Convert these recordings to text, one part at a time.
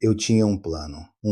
Eu tinha um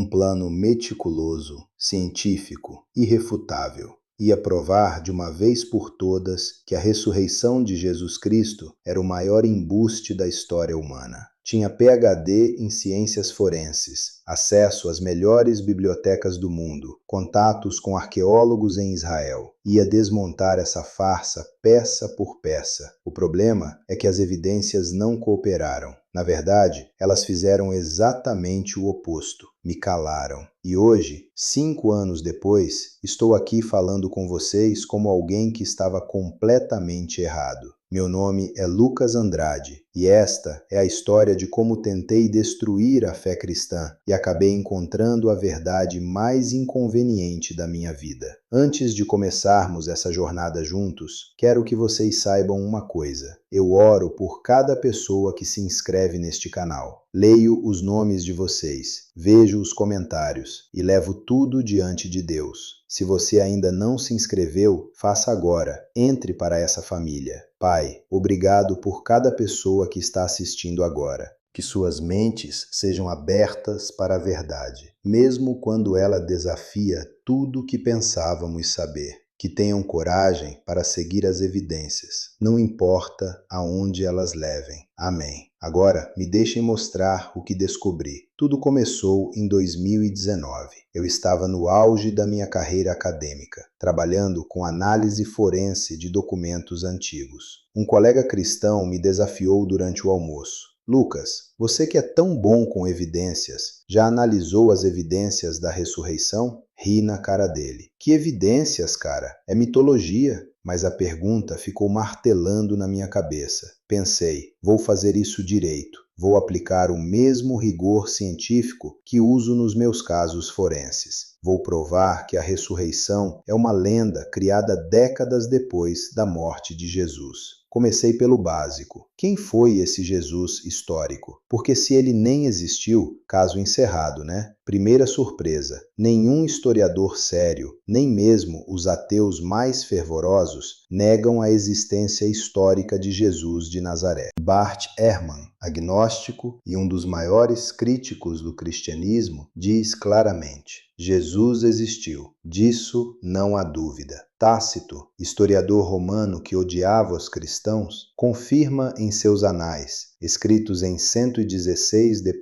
plano meticuloso, científico, irrefutável. Ia provar de uma vez por todas que a ressurreição de Jesus Cristo era o maior embuste da história humana. Tinha PhD em ciências forenses, acesso às melhores bibliotecas do mundo, contatos com arqueólogos em Israel. Ia desmontar essa farsa peça por peça. O problema é que as evidências não cooperaram. Na verdade, elas fizeram exatamente o oposto. Me calaram. E hoje, 5 anos depois, estou aqui falando com vocês como alguém que estava completamente errado. Meu nome é Lucas Andrade e esta é a história de como tentei destruir a fé cristã e acabei encontrando a verdade mais inconveniente da minha vida. Antes de começarmos essa jornada juntos, quero que vocês saibam uma coisa. Eu oro por cada pessoa que se inscreve neste canal. Leio os nomes de vocês, vejo os comentários e levo tudo diante de Deus. Se você ainda não se inscreveu, faça agora. Entre para essa família. Pai, obrigado por cada pessoa que está assistindo agora. Que suas mentes sejam abertas para a verdade, mesmo quando ela desafia tudo o que pensávamos saber. Que tenham coragem para seguir as evidências, não importa aonde elas levem. Amém. Agora, me deixem mostrar o que descobri. Tudo começou em 2019. Eu estava no auge da minha carreira acadêmica, trabalhando com análise forense de documentos antigos. Um colega cristão me desafiou durante o almoço. Lucas, você que é tão bom com evidências, já analisou as evidências da ressurreição? Ri na cara dele. Que evidências, cara? É mitologia. Mas a pergunta ficou martelando na minha cabeça. Pensei, vou fazer isso direito. Vou aplicar o mesmo rigor científico que uso nos meus casos forenses. Vou provar que a ressurreição é uma lenda criada décadas depois da morte de Jesus. Comecei pelo básico. Quem foi esse Jesus histórico? Porque se ele nem existiu, caso encerrado, né? Primeira surpresa. Nenhum historiador sério, nem mesmo os ateus mais fervorosos, negam a existência histórica de Jesus de Nazaré. Bart Ehrman, agnóstico e um dos maiores críticos do cristianismo, diz claramente: Jesus existiu, disso não há dúvida. Tácito, historiador romano que odiava os cristãos, confirma em seus anais, escritos em 116 d.C.,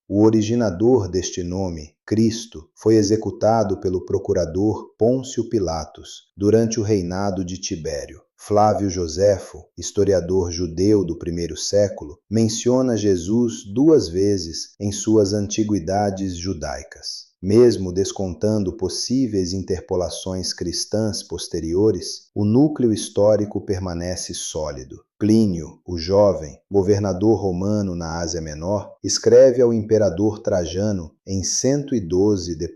o originador deste nome, Cristo, foi executado pelo procurador Pôncio Pilatos durante o reinado de Tibério. Flávio Joséfo, historiador judeu do primeiro século, menciona Jesus 2 vezes em suas Antiguidades Judaicas. Mesmo descontando possíveis interpolações cristãs posteriores, o núcleo histórico permanece sólido. Plínio, o jovem, governador romano na Ásia Menor, escreve ao imperador Trajano, em 112 d.C.,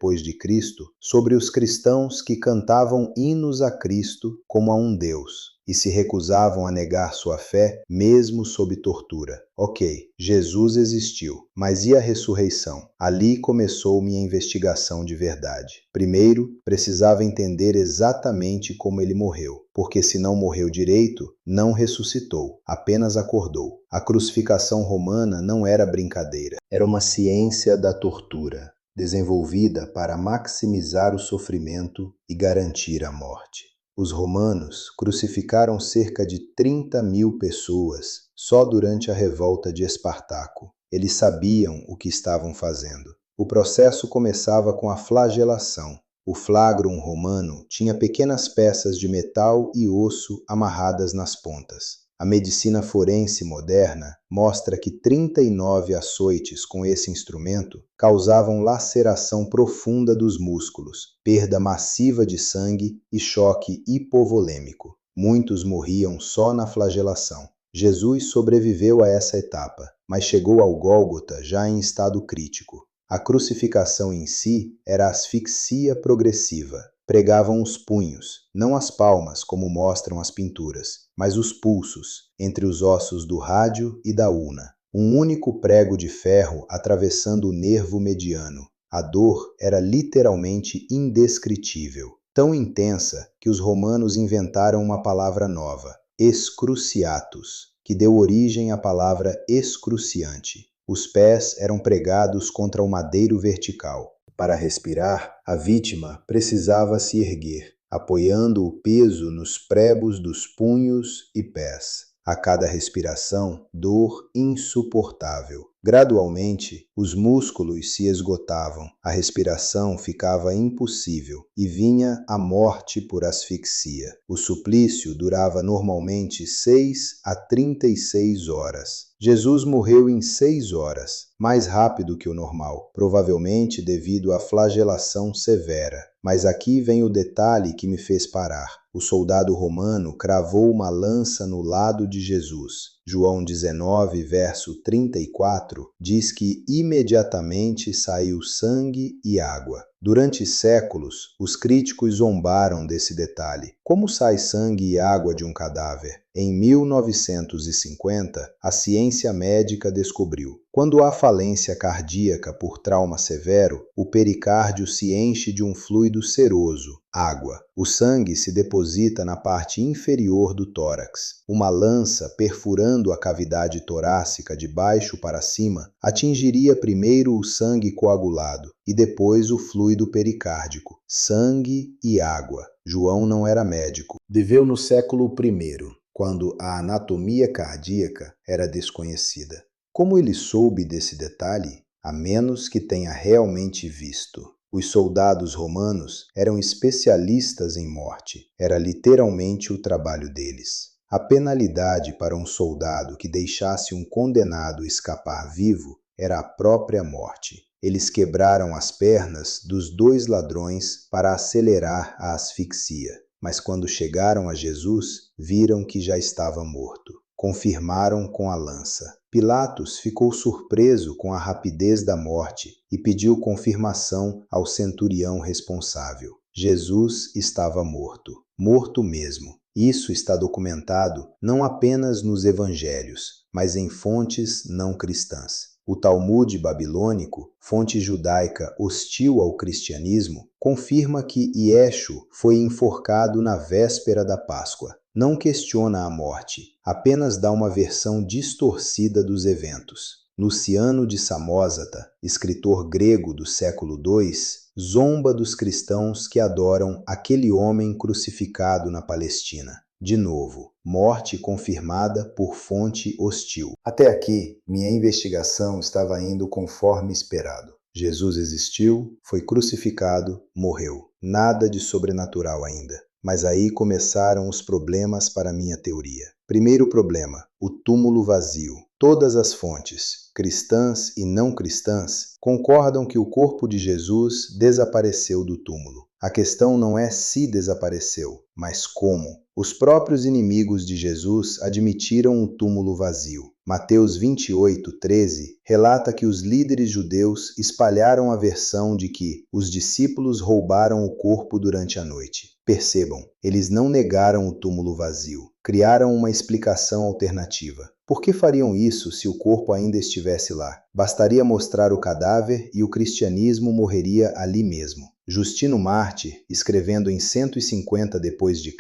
sobre os cristãos que cantavam hinos a Cristo como a um Deus e se recusavam a negar sua fé, mesmo sob tortura. Ok, Jesus existiu, mas e a ressurreição? Ali começou minha investigação de verdade. Primeiro, precisava entender exatamente como ele morreu, porque se não morreu direito, não ressuscitou, apenas acordou. A crucificação romana não era brincadeira, era uma ciência da tortura, desenvolvida para maximizar o sofrimento e garantir a morte. Os romanos crucificaram cerca de 30.000 pessoas só durante a revolta de Espartaco. Eles sabiam o que estavam fazendo. O processo começava com a flagelação. O flagrum romano tinha pequenas peças de metal e osso amarradas nas pontas. A medicina forense moderna mostra que 39 açoites com esse instrumento causavam laceração profunda dos músculos, perda massiva de sangue e choque hipovolêmico. Muitos morriam só na flagelação. Jesus sobreviveu a essa etapa, mas chegou ao Gólgota já em estado crítico. A crucificação em si era asfixia progressiva. Pregavam os punhos, não as palmas como mostram as pinturas, mas os pulsos, entre os ossos do rádio e da una. Um único prego de ferro atravessando o nervo mediano. A dor era literalmente indescritível, tão intensa que os romanos inventaram uma palavra nova, excruciatus, que deu origem à palavra excruciante. Os pés eram pregados contra o madeiro vertical. Para respirar, a vítima precisava se erguer, apoiando o peso nos prebos dos punhos e pés. A cada respiração, dor insuportável. Gradualmente, os músculos se esgotavam, a respiração ficava impossível e vinha a morte por asfixia. O suplício durava normalmente 6 a 36 horas. Jesus morreu em 6 horas, mais rápido que o normal, provavelmente devido à flagelação severa. Mas aqui vem o detalhe que me fez parar. O soldado romano cravou uma lança no lado de Jesus. João 19, verso 34, diz que imediatamente saiu sangue e água. Durante séculos, os críticos zombaram desse detalhe. Como sai sangue e água de um cadáver? Em 1950, a ciência médica descobriu. Quando há falência cardíaca por trauma severo, o pericárdio se enche de um fluido seroso, água. O sangue se deposita na parte inferior do tórax. Uma lança perfurando a cavidade torácica de baixo para cima atingiria primeiro o sangue coagulado e depois o fluido pericárdico. Sangue e água. João não era médico. Viveu no século I, quando a anatomia cardíaca era desconhecida. Como ele soube desse detalhe? A menos que tenha realmente visto. Os soldados romanos eram especialistas em morte. Era literalmente o trabalho deles. A penalidade para um soldado que deixasse um condenado escapar vivo era a própria morte. Eles quebraram as pernas dos 2 ladrões para acelerar a asfixia. Mas quando chegaram a Jesus, viram que já estava morto. Confirmaram com a lança. Pilatos ficou surpreso com a rapidez da morte e pediu confirmação ao centurião responsável. Jesus estava morto. Morto mesmo. Isso está documentado não apenas nos evangelhos, mas em fontes não cristãs. O Talmud babilônico, fonte judaica hostil ao cristianismo, confirma que Yeshu foi enforcado na véspera da Páscoa. Não questiona a morte, apenas dá uma versão distorcida dos eventos. Luciano de Samosata, escritor grego do século II, zomba dos cristãos que adoram aquele homem crucificado na Palestina. De novo, morte confirmada por fonte hostil. Até aqui, minha investigação estava indo conforme esperado. Jesus existiu, foi crucificado, morreu. Nada de sobrenatural ainda. Mas aí começaram os problemas para minha teoria. Primeiro problema, o túmulo vazio. Todas as fontes, cristãs e não cristãs, concordam que o corpo de Jesus desapareceu do túmulo. A questão não é se desapareceu, mas como. Os próprios inimigos de Jesus admitiram o túmulo vazio. Mateus 28, 13 relata que os líderes judeus espalharam a versão de que os discípulos roubaram o corpo durante a noite. Percebam, eles não negaram o túmulo vazio, criaram uma explicação alternativa. Por que fariam isso se o corpo ainda estivesse lá? Bastaria mostrar o cadáver e o cristianismo morreria ali mesmo. Justino Mártir, escrevendo em 150 d.C.,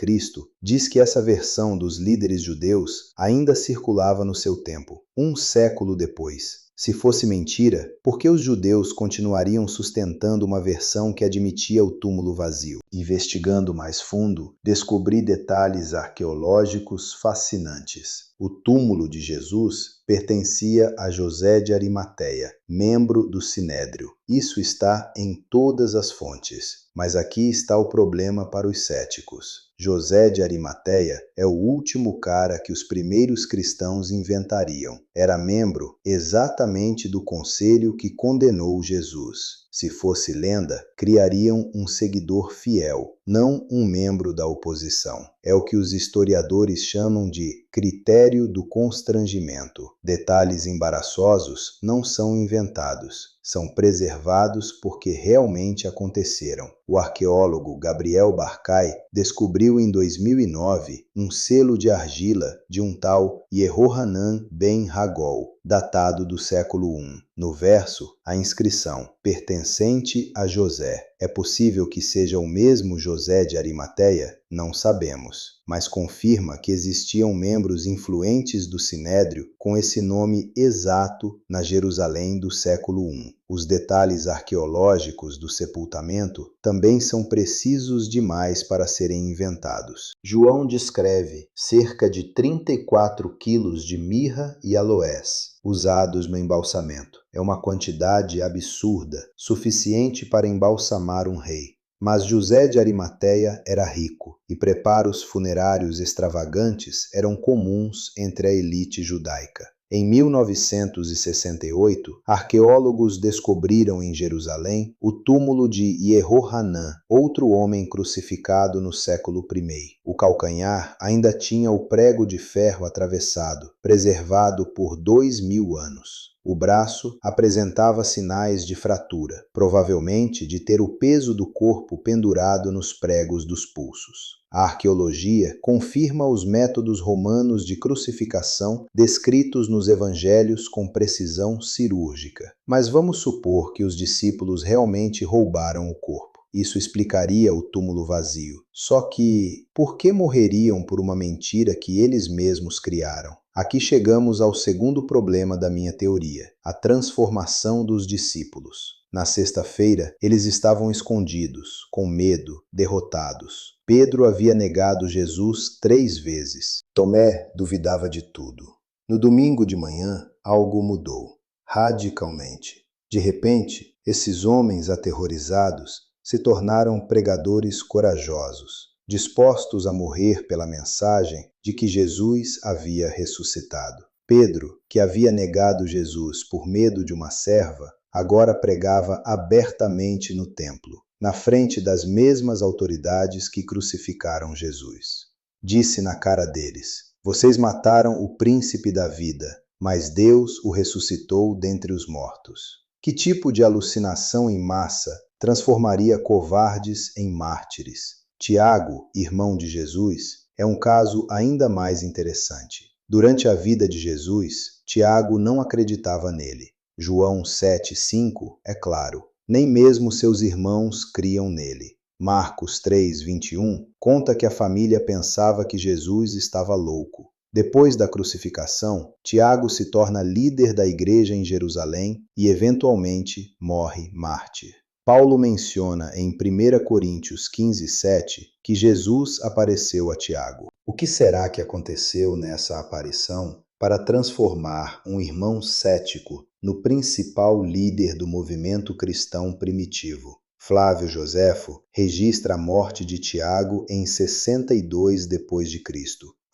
diz que essa versão dos líderes judeus ainda circulava no seu tempo, 1 século depois. Se fosse mentira, por que os judeus continuariam sustentando uma versão que admitia o túmulo vazio? Investigando mais fundo, descobri detalhes arqueológicos fascinantes. O túmulo de Jesus pertencia a José de Arimateia, membro do Sinédrio. Isso está em todas as fontes. Mas aqui está o problema para os céticos. José de Arimateia é o último cara que os primeiros cristãos inventariam. Era membro exatamente do conselho que condenou Jesus. Se fosse lenda, criariam um seguidor fiel, não um membro da oposição. É o que os historiadores chamam de critério do constrangimento. Detalhes embaraçosos não são inventados, são preservados porque realmente aconteceram. o arqueólogo Gabriel Barkay descobriu em 2009 um selo de argila de um tal Yehohanan ben Hagol, datado do século I. No verso, a inscrição, pertencente a José. É possível que seja o mesmo José de Arimateia? Não sabemos, mas confirma que existiam membros influentes do Sinédrio com esse nome exato na Jerusalém do século I. Os detalhes arqueológicos do sepultamento também são precisos demais para serem inventados. João descreve cerca de 34 quilos de mirra e aloés usados no embalsamento. É uma quantidade absurda, suficiente para embalsamar um rei. Mas José de Arimateia era rico, e preparos funerários extravagantes eram comuns entre a elite judaica. Em 1968, arqueólogos descobriram em Jerusalém o túmulo de Yehohanan, outro homem crucificado no século I. O calcanhar ainda tinha o prego de ferro atravessado, preservado por 2000 anos. O braço apresentava sinais de fratura, provavelmente de ter o peso do corpo pendurado nos pregos dos pulsos. A arqueologia confirma os métodos romanos de crucificação descritos nos evangelhos com precisão cirúrgica. Mas vamos supor que os discípulos realmente roubaram o corpo. Isso explicaria o túmulo vazio. Só que, por que morreriam por uma mentira que eles mesmos criaram? Aqui chegamos ao segundo problema da minha teoria, a transformação dos discípulos. Na sexta-feira, eles estavam escondidos, com medo, derrotados. Pedro havia negado Jesus 3 vezes. Tomé duvidava de tudo. No domingo de manhã, algo mudou, radicalmente. De repente, esses homens aterrorizados se tornaram pregadores corajosos, dispostos a morrer pela mensagem de que Jesus havia ressuscitado. Pedro, que havia negado Jesus por medo de uma serva, agora pregava abertamente no templo, na frente das mesmas autoridades que crucificaram Jesus. Disse na cara deles: "Vocês mataram o príncipe da vida, mas Deus o ressuscitou dentre os mortos." Que tipo de alucinação em massa transformaria covardes em mártires? Tiago, irmão de Jesus, é um caso ainda mais interessante. Durante a vida de Jesus, Tiago não acreditava nele. João 7,5 é claro, nem mesmo seus irmãos criam nele. Marcos 3,21 conta que a família pensava que Jesus estava louco. Depois da crucificação, Tiago se torna líder da igreja em Jerusalém e, eventualmente, morre mártir. Paulo menciona em 1 Coríntios 15,7 que Jesus apareceu a Tiago. O que será que aconteceu nessa aparição para transformar um irmão cético no principal líder do movimento cristão primitivo? Flávio Joséfo registra a morte de Tiago em 62 d.C.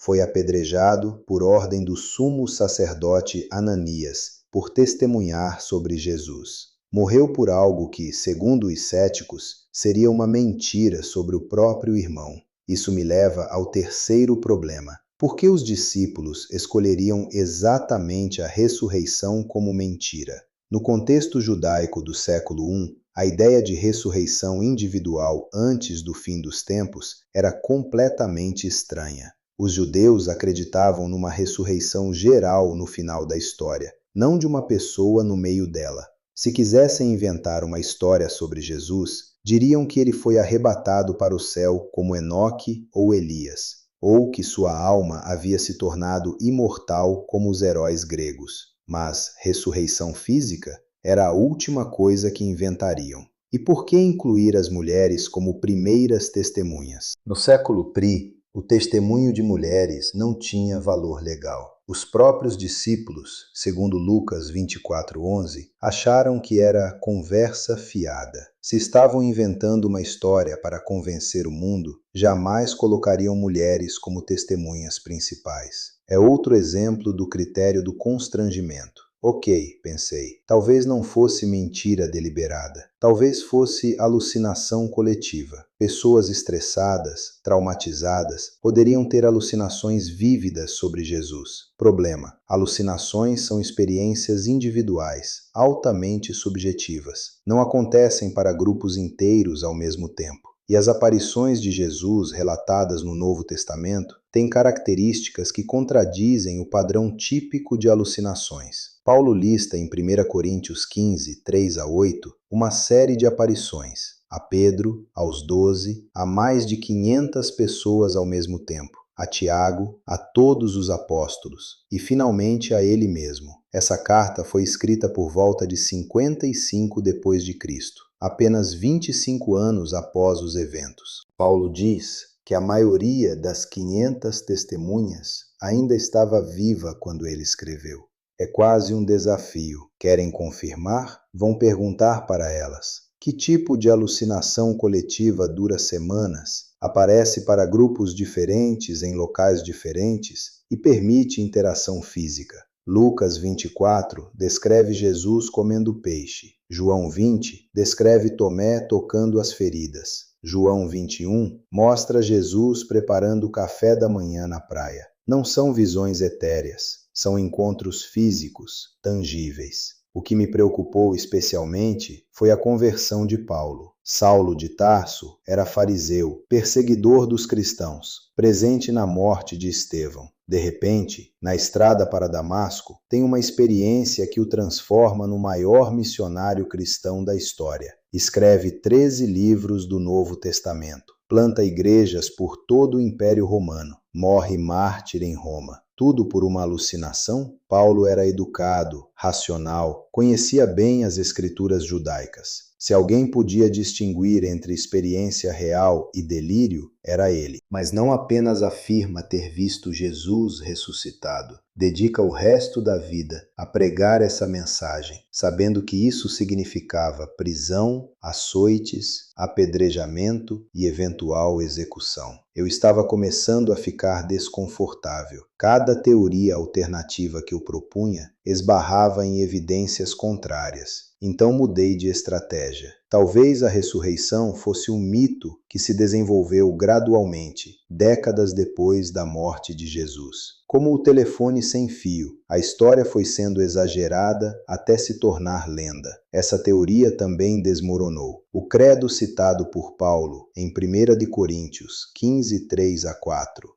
Foi apedrejado por ordem do sumo sacerdote Ananias por testemunhar sobre Jesus. Morreu por algo que, segundo os céticos, seria uma mentira sobre o próprio irmão. Isso me leva ao terceiro problema. Por que os discípulos escolheriam exatamente a ressurreição como mentira? No contexto judaico do século I, a ideia de ressurreição individual antes do fim dos tempos era completamente estranha. Os judeus acreditavam numa ressurreição geral no final da história, não de uma pessoa no meio dela. Se quisessem inventar uma história sobre Jesus, diriam que ele foi arrebatado para o céu como Enoque ou Elias, ou que sua alma havia se tornado imortal como os heróis gregos. Mas ressurreição física era a última coisa que inventariam. E por que incluir as mulheres como primeiras testemunhas? No século I, o testemunho de mulheres não tinha valor legal. Os próprios discípulos, segundo Lucas 24:11, acharam que era conversa fiada. Se estavam inventando uma história para convencer o mundo, jamais colocariam mulheres como testemunhas principais. É outro exemplo do critério do constrangimento. Ok, pensei. Talvez não fosse mentira deliberada. Talvez fosse alucinação coletiva. Pessoas estressadas, traumatizadas, poderiam ter alucinações vívidas sobre Jesus. Problema: alucinações são experiências individuais, altamente subjetivas. Não acontecem para grupos inteiros ao mesmo tempo. E as aparições de Jesus relatadas no Novo Testamento têm características que contradizem o padrão típico de alucinações. Paulo lista em 1 Coríntios 15, 3-8, uma série de aparições, a Pedro, aos 12, a mais de 500 pessoas ao mesmo tempo, a Tiago, a todos os apóstolos e, finalmente, a ele mesmo. Essa carta foi escrita por volta de 55 depois de Cristo, apenas 25 anos após os eventos. Paulo diz que a maioria das 500 testemunhas ainda estava viva quando ele escreveu. É quase um desafio. Querem confirmar? Vão perguntar para elas. Que tipo de alucinação coletiva dura semanas, aparece para grupos diferentes em locais diferentes e permite interação física? Lucas 24 descreve Jesus comendo peixe. João 20 descreve Tomé tocando as feridas. João 21 mostra Jesus preparando o café da manhã na praia. Não são visões etéreas, são encontros físicos, tangíveis. O que me preocupou especialmente foi a conversão de Paulo. Saulo de Tarso era fariseu, perseguidor dos cristãos, presente na morte de Estevão. De repente, na estrada para Damasco, tem uma experiência que o transforma no maior missionário cristão da história. Escreve 13 livros do Novo Testamento. Planta igrejas por todo o Império Romano. Morre mártir em Roma. Tudo por uma alucinação? Paulo era educado, racional, conhecia bem as escrituras judaicas. Se alguém podia distinguir entre experiência real e delírio, era ele. Mas não apenas afirma ter visto Jesus ressuscitado. Dedica o resto da vida a pregar essa mensagem, sabendo que isso significava prisão, açoites, apedrejamento e eventual execução. Eu estava começando a ficar desconfortável. Cada teoria alternativa que eu propunha esbarrava em evidências contrárias. Então mudei de estratégia. Talvez a ressurreição fosse um mito que se desenvolveu gradualmente, décadas depois da morte de Jesus. Como o telefone sem fio, a história foi sendo exagerada até se tornar lenda. Essa teoria também desmoronou. O credo citado por Paulo em 1 Coríntios 15, 3-4.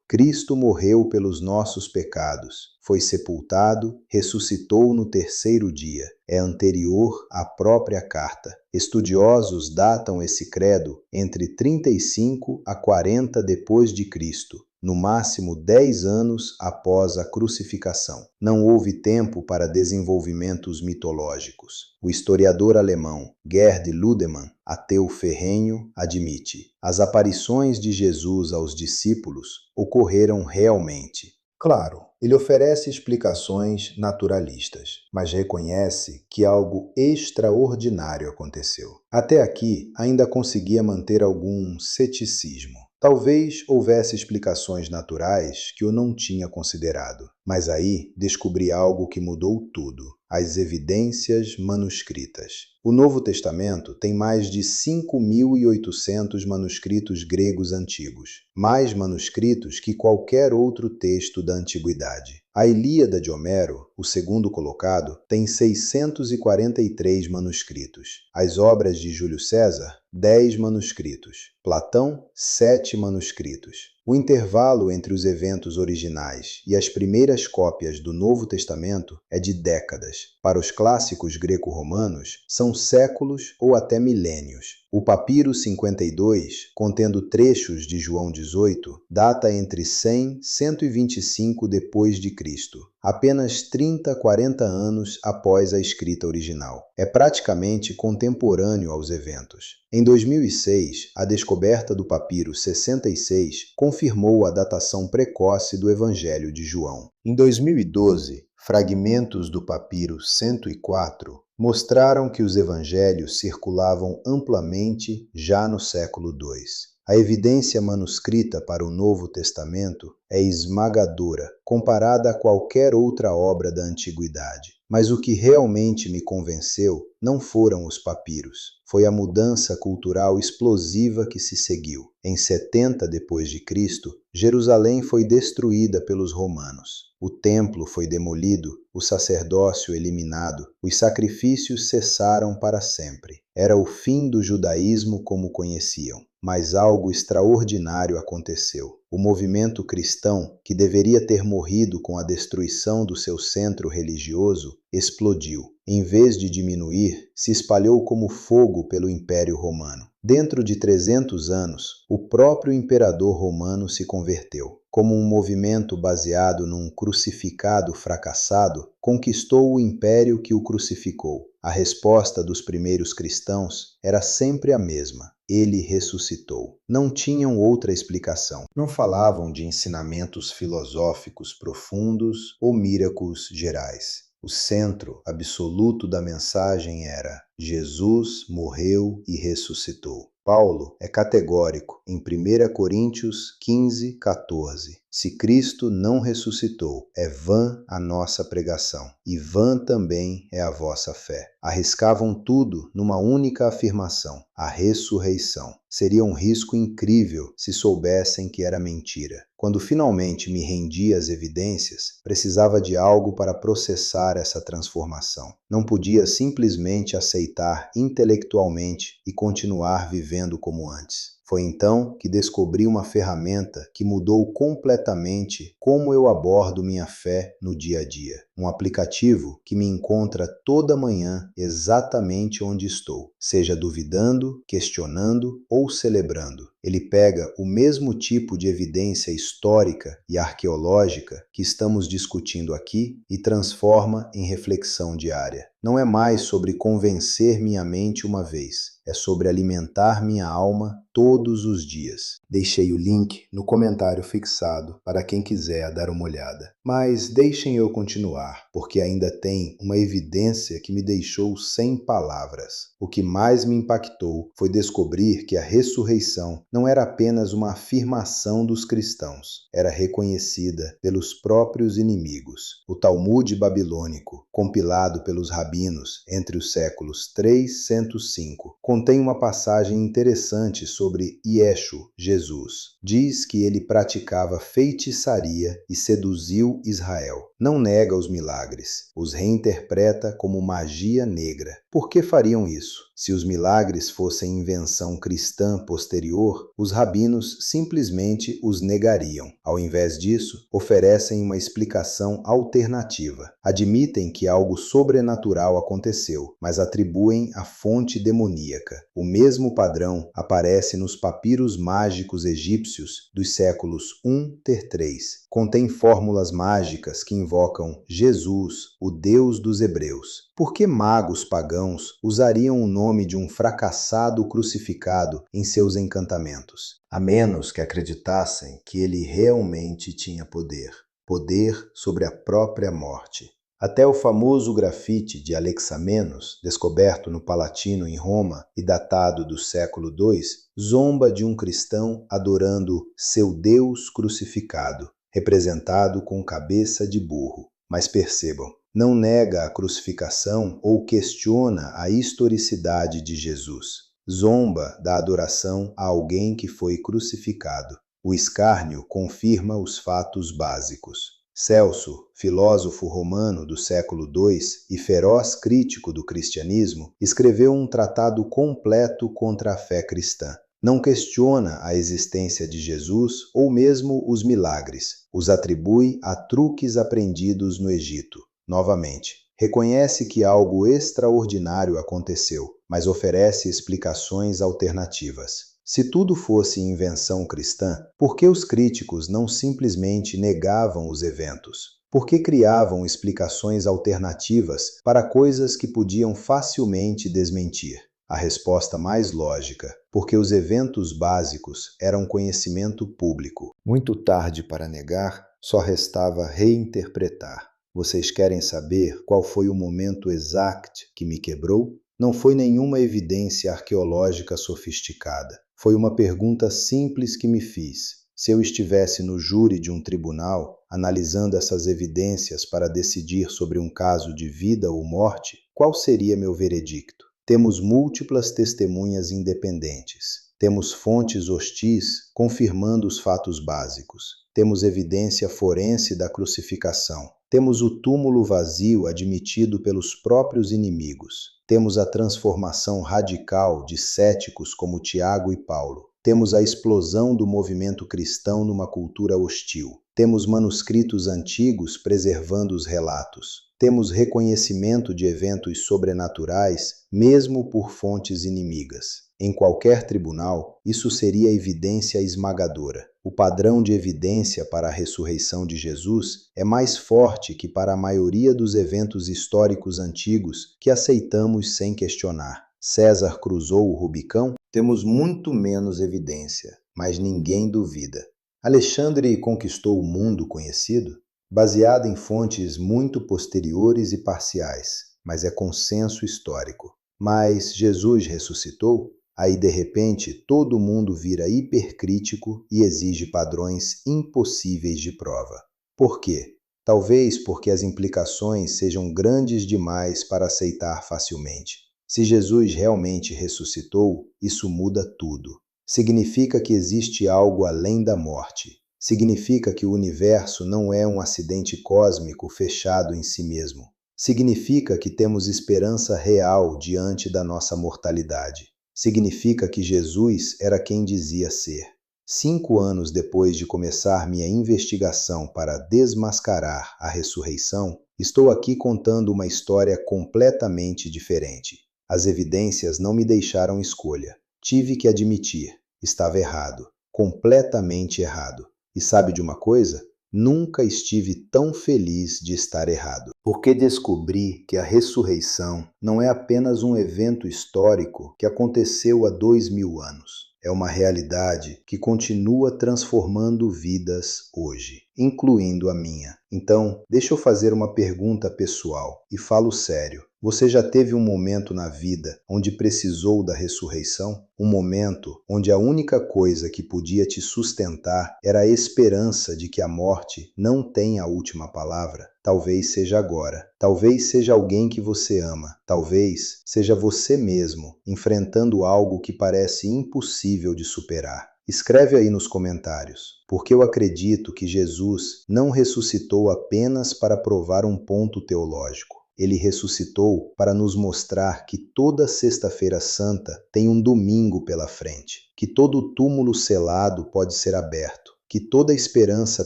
Cristo morreu pelos nossos pecados, foi sepultado, ressuscitou no terceiro dia. É anterior à própria carta. Estudiosos datam esse credo entre 35 a 40 depois de Cristo, no máximo 10 anos após a crucificação. Não houve tempo para desenvolvimentos mitológicos. O historiador alemão Gerd Ludemann, ateu ferrenho, admite: as aparições de Jesus aos discípulos ocorreram realmente. Claro, ele oferece explicações naturalistas, mas reconhece que algo extraordinário aconteceu. Até aqui, ainda conseguia manter algum ceticismo. Talvez houvesse explicações naturais que eu não tinha considerado, mas aí descobri algo que mudou tudo: as evidências manuscritas. O Novo Testamento tem mais de 5.800 manuscritos gregos antigos, mais manuscritos que qualquer outro texto da antiguidade. A Ilíada de Homero, o segundo colocado, tem 643 manuscritos. As obras de Júlio César, 10 manuscritos. Platão, 7 manuscritos. O intervalo entre os eventos originais e as primeiras cópias do Novo Testamento é de décadas. Para os clássicos greco-romanos, são séculos ou até milênios. O Papiro 52, contendo trechos de João 18, data entre 100 e 125 depois de Cristo, apenas 30 a 40 anos após a escrita original. É praticamente contemporâneo aos eventos. Em 2006, a descoberta do Papiro 66 confirmou a datação precoce do Evangelho de João. Em 2012, fragmentos do Papiro 104 mostraram que os evangelhos circulavam amplamente já no século II. A evidência manuscrita para o Novo Testamento é esmagadora, comparada a qualquer outra obra da antiguidade. Mas o que realmente me convenceu não foram os papiros. Foi a mudança cultural explosiva que se seguiu. Em 70 depois de Cristo, Jerusalém foi destruída pelos romanos. O templo foi demolido, o sacerdócio eliminado, os sacrifícios cessaram para sempre. Era o fim do judaísmo como conheciam. Mas algo extraordinário aconteceu. O movimento cristão, que deveria ter morrido com a destruição do seu centro religioso, explodiu. Em vez de diminuir, se espalhou como fogo pelo Império Romano. Dentro de 300 anos, o próprio imperador romano se converteu. Como um movimento baseado num crucificado fracassado, conquistou o império que o crucificou. A resposta dos primeiros cristãos era sempre a mesma: ele ressuscitou. Não tinham outra explicação. Não falavam de ensinamentos filosóficos profundos ou míraclos gerais. O centro absoluto da mensagem era: Jesus morreu e ressuscitou. Paulo é categórico em 1 Coríntios 15, 14. Se Cristo não ressuscitou, é vã a nossa pregação, e vã também é a vossa fé. Arriscavam tudo numa única afirmação: a ressurreição. Seria um risco incrível se soubessem que era mentira. Quando finalmente me rendi às evidências, precisava de algo para processar essa transformação. Não podia simplesmente aceitar intelectualmente e continuar vivendo como antes. Foi então que descobri uma ferramenta que mudou completamente como eu abordo minha fé no dia a dia. Um aplicativo que me encontra toda manhã exatamente onde estou, seja duvidando, questionando ou celebrando. Ele pega o mesmo tipo de evidência histórica e arqueológica que estamos discutindo aqui e transforma em reflexão diária. Não é mais sobre convencer minha mente uma vez, é sobre alimentar minha alma todos os dias. Deixei o link no comentário fixado para quem quiser dar uma olhada. Mas deixem eu continuar, porque ainda tem uma evidência que me deixou sem palavras. O que mais me impactou foi descobrir que a ressurreição não era apenas uma afirmação dos cristãos, era reconhecida pelos próprios inimigos. O Talmud babilônico, compilado pelos rabinos entre os séculos 3 e 105, contém uma passagem interessante sobre Yeshu, Jesus. Diz que ele praticava feitiçaria e seduziu Israel. Não nega os milagres, os reinterpreta como magia negra. Por que fariam isso? Se os milagres fossem invenção cristã posterior, os rabinos simplesmente os negariam. Ao invés disso, oferecem uma explicação alternativa. Admitem que algo sobrenatural aconteceu, mas atribuem a fonte demoníaca. O mesmo padrão aparece nos papiros mágicos egípcios dos séculos I e III. Contém fórmulas mágicas que invocam Jesus, o Deus dos Hebreus. Por que magos pagãos usariam o nome de um fracassado crucificado em seus encantamentos? A menos que acreditassem que ele realmente tinha poder. Poder sobre a própria morte. Até o famoso grafite de Alexamenos, descoberto no Palatino em Roma e datado do século II, zomba de um cristão adorando seu Deus crucificado, representado com cabeça de burro. Mas percebam, não nega a crucificação ou questiona a historicidade de Jesus. Zomba da adoração a alguém que foi crucificado. O escárnio confirma os fatos básicos. Celso, filósofo romano do século II e feroz crítico do cristianismo, escreveu um tratado completo contra a fé cristã. Não questiona a existência de Jesus ou mesmo os milagres, os atribui a truques aprendidos no Egito. Novamente, reconhece que algo extraordinário aconteceu, mas oferece explicações alternativas. Se tudo fosse invenção cristã, por que os críticos não simplesmente negavam os eventos? Por que criavam explicações alternativas para coisas que podiam facilmente desmentir? A resposta mais lógica: porque os eventos básicos eram conhecimento público. Muito tarde para negar, só restava reinterpretar. Vocês querem saber qual foi o momento exato que me quebrou? Não foi nenhuma evidência arqueológica sofisticada. Foi uma pergunta simples que me fiz. Se eu estivesse no júri de um tribunal, analisando essas evidências para decidir sobre um caso de vida ou morte, qual seria meu veredicto? Temos múltiplas testemunhas independentes. Temos fontes hostis confirmando os fatos básicos. Temos evidência forense da crucificação. Temos o túmulo vazio admitido pelos próprios inimigos. Temos a transformação radical de céticos como Tiago e Paulo. Temos a explosão do movimento cristão numa cultura hostil. Temos manuscritos antigos preservando os relatos. Temos reconhecimento de eventos sobrenaturais, mesmo por fontes inimigas. Em qualquer tribunal, isso seria evidência esmagadora. O padrão de evidência para a ressurreição de Jesus é mais forte que para a maioria dos eventos históricos antigos que aceitamos sem questionar. César cruzou o Rubicão? Temos muito menos evidência, mas ninguém duvida. Alexandre conquistou o mundo conhecido? Baseado em fontes muito posteriores e parciais, mas é consenso histórico. Mas Jesus ressuscitou? Aí, de repente, todo mundo vira hipercrítico e exige padrões impossíveis de prova. Por quê? Talvez porque as implicações sejam grandes demais para aceitar facilmente. Se Jesus realmente ressuscitou, isso muda tudo. Significa que existe algo além da morte. Significa que o universo não é um acidente cósmico fechado em si mesmo. Significa que temos esperança real diante da nossa mortalidade. Significa que Jesus era quem dizia ser. 5 anos depois de começar minha investigação para desmascarar a ressurreição, estou aqui contando uma história completamente diferente. As evidências não me deixaram escolha. Tive que admitir, estava errado, completamente errado. E sabe de uma coisa? Nunca estive tão feliz de estar errado. Porque descobri que a ressurreição não é apenas um evento histórico que aconteceu há 2000 anos. É uma realidade que continua transformando vidas hoje, incluindo a minha. Então, deixa eu fazer uma pergunta pessoal e falo sério. Você já teve um momento na vida onde precisou da ressurreição? Um momento onde a única coisa que podia te sustentar era a esperança de que a morte não tem a última palavra? Talvez seja agora. Talvez seja alguém que você ama. Talvez seja você mesmo enfrentando algo que parece impossível de superar. Escreve aí nos comentários, porque eu acredito que Jesus não ressuscitou apenas para provar um ponto teológico. Ele ressuscitou para nos mostrar que toda Sexta-feira Santa tem um domingo pela frente, que todo túmulo selado pode ser aberto, que toda esperança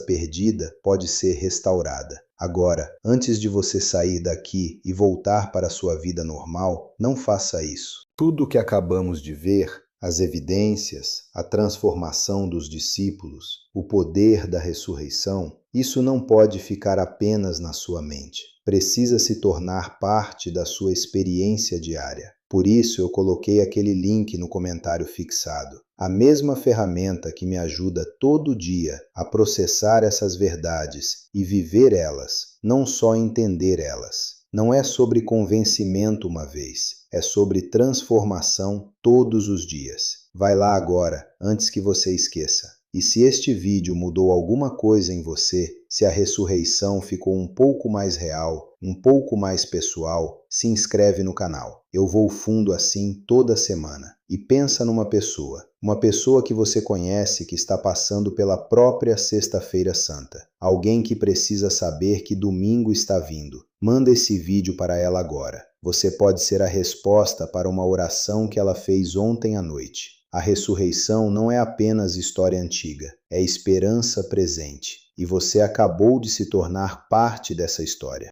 perdida pode ser restaurada. Agora, antes de você sair daqui e voltar para a sua vida normal, não faça isso. Tudo o que acabamos de ver, as evidências, a transformação dos discípulos, o poder da ressurreição, isso não pode ficar apenas na sua mente. Precisa se tornar parte da sua experiência diária. Por isso eu coloquei aquele link no comentário fixado. A mesma ferramenta que me ajuda todo dia a processar essas verdades e viver elas, não só entender elas. Não é sobre convencimento uma vez, é sobre transformação todos os dias. Vai lá agora, antes que você esqueça. E se este vídeo mudou alguma coisa em você, se a ressurreição ficou um pouco mais real, um pouco mais pessoal, se inscreve no canal. Eu vou fundo assim toda semana. E pensa numa pessoa que você conhece que está passando pela própria Sexta-feira Santa. Alguém que precisa saber que domingo está vindo. Manda esse vídeo para ela agora. Você pode ser a resposta para uma oração que ela fez ontem à noite. A ressurreição não é apenas história antiga, é esperança presente. E você acabou de se tornar parte dessa história.